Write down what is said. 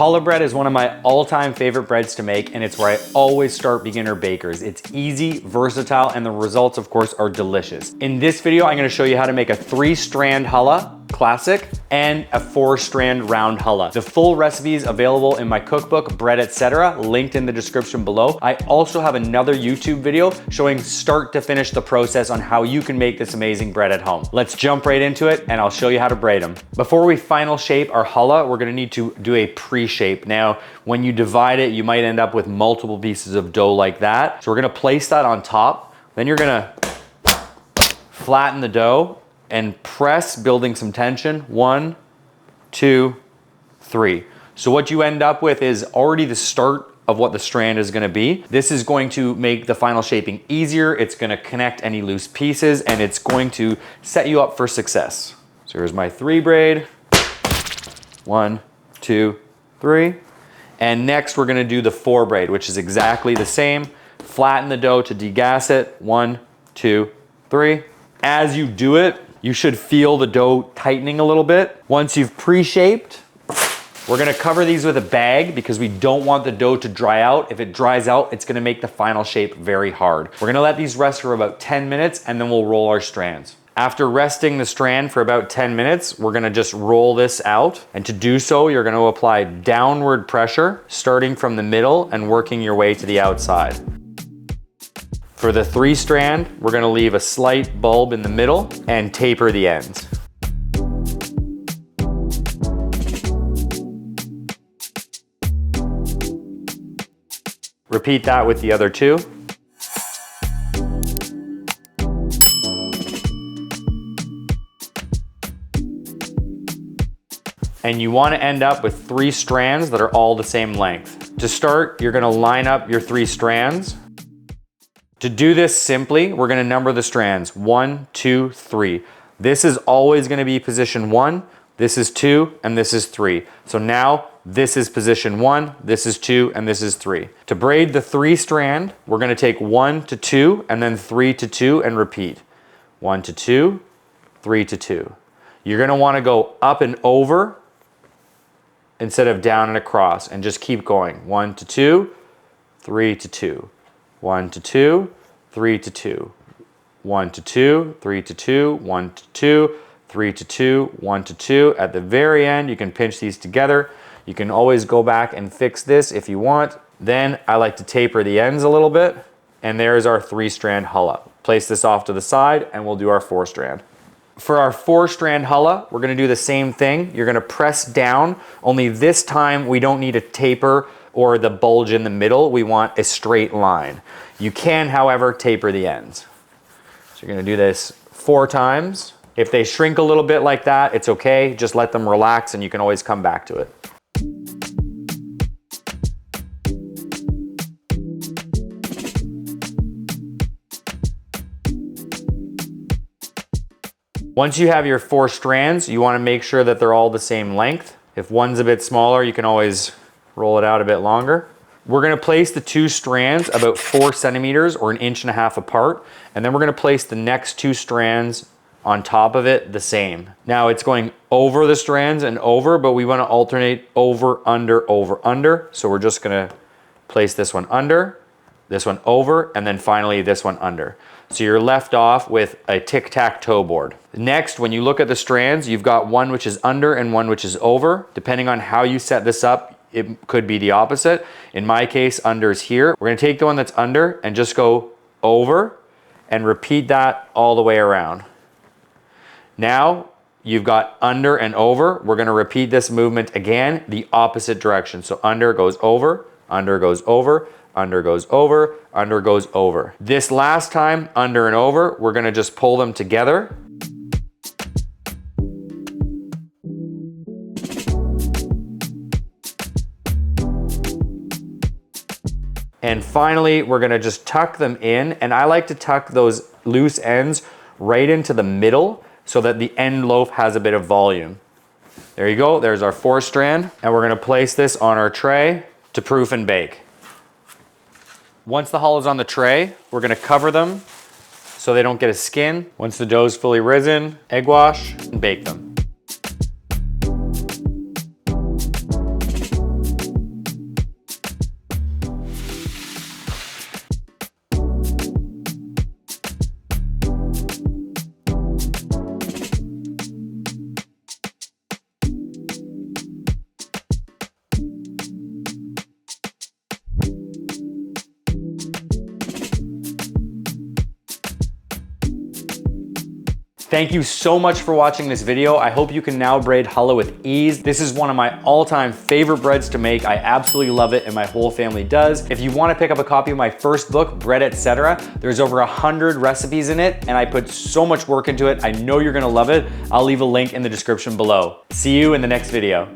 Challah bread is one of my all-time favorite breads to make, and it's where I always start beginner bakers. It's easy, versatile, and the results, of course, are delicious. In this video, I'm gonna show you how to make a 3-strand challah classic and a 4-strand round challah. The full recipe is available in my cookbook, Bread Etc., linked in the description below. I also have another YouTube video showing start to finish the process on how you can make this amazing bread at home. Let's jump right into it and I'll show you how to braid them. Before we final shape our challah, we're gonna need to do a pre-shape. Now, when you divide it, you might end up with multiple pieces of dough like that. So we're gonna place that on top. Then you're gonna flatten the dough and press, building some tension. 1, 2, 3. So what you end up with is already the start of what the strand is gonna be. This is going to make the final shaping easier. It's gonna connect any loose pieces and it's going to set you up for success. So here's my 3 braid. 1, 2, 3. And next we're gonna do the 4 braid, which is exactly the same. Flatten the dough to degas it. 1, 2, 3. As you do it, you should feel the dough tightening a little bit. Once you've pre-shaped, we're gonna cover these with a bag because we don't want the dough to dry out. If it dries out, it's gonna make the final shape very hard. We're gonna let these rest for about 10 minutes and then we'll roll our strands. After resting the strand for about 10 minutes, we're gonna just roll this out. And to do so, you're gonna apply downward pressure, starting from the middle and working your way to the outside. For the 3-strand, we're gonna leave a slight bulb in the middle and taper the ends. Repeat that with the other 2. And you wanna end up with 3 strands that are all the same length. To start, you're gonna line up your 3 strands. To do this simply, we're gonna number the strands. 1, 2, 3. This is always gonna be position 1, this is 2, and this is 3. So now, this is position 1, this is 2, and this is 3. To braid the 3-strand, we're gonna take 1 to 2, and then 3 to 2, and repeat. 1 to 2, 3 to 2. You're gonna wanna go up and over instead of down and across, and just keep going. 1 to 2, 3 to 2. 1 to 2, 3 to 2. 1 to 2, 3 to 2, 1 to 2, 3 to 2, 1 to 2. At the very end, you can pinch these together. You can always go back and fix this if you want. Then I like to taper the ends a little bit, and there's our 3-strand challah. Place this off to the side, and we'll do our 4-strand. For our 4-strand challah, we're gonna do the same thing. You're gonna press down, only this time we don't need a taper or the bulge in the middle. We want a straight line. You can, however, taper the ends. So you're gonna do this 4 times. If they shrink a little bit like that, it's okay. Just let them relax and you can always come back to it. Once you have your 4 strands, you wanna make sure that they're all the same length. If one's a bit smaller, you can always roll it out a bit longer. We're gonna place the 2 strands about 4 centimeters or 1.5 inches apart, and then we're gonna place the next 2 strands on top of it the same. Now it's going over the strands and over, but we wanna alternate over, under. So we're just gonna place this one under, this one over, and then finally this one under. So you're left off with a tic-tac-toe board. Next, when you look at the strands, you've got one which is under and one which is over. Depending on how you set this up, it could be the opposite. In my case, under is here. We're gonna take the one that's under and just go over and repeat that all the way around. Now, you've got under and over. We're gonna repeat this movement again, the opposite direction. So under goes over, under goes over, under goes over, under goes over. This last time, under and over, we're gonna just pull them together. And finally, we're gonna just tuck them in. And I like to tuck those loose ends right into the middle so that the end loaf has a bit of volume. There you go, there's our 4-strand. And we're gonna place this on our tray to proof and bake. Once the challah is on the tray, we're gonna cover them so they don't get a skin. Once the dough is fully risen, egg wash and bake them. Thank you so much for watching this video. I hope you can now braid challah with ease. This is one of my all-time favorite breads to make. I absolutely love it and my whole family does. If you want to pick up a copy of my first book, Bread Etc., there's over 100 recipes in it and I put so much work into it. I know you're gonna love it. I'll leave a link in the description below. See you in the next video.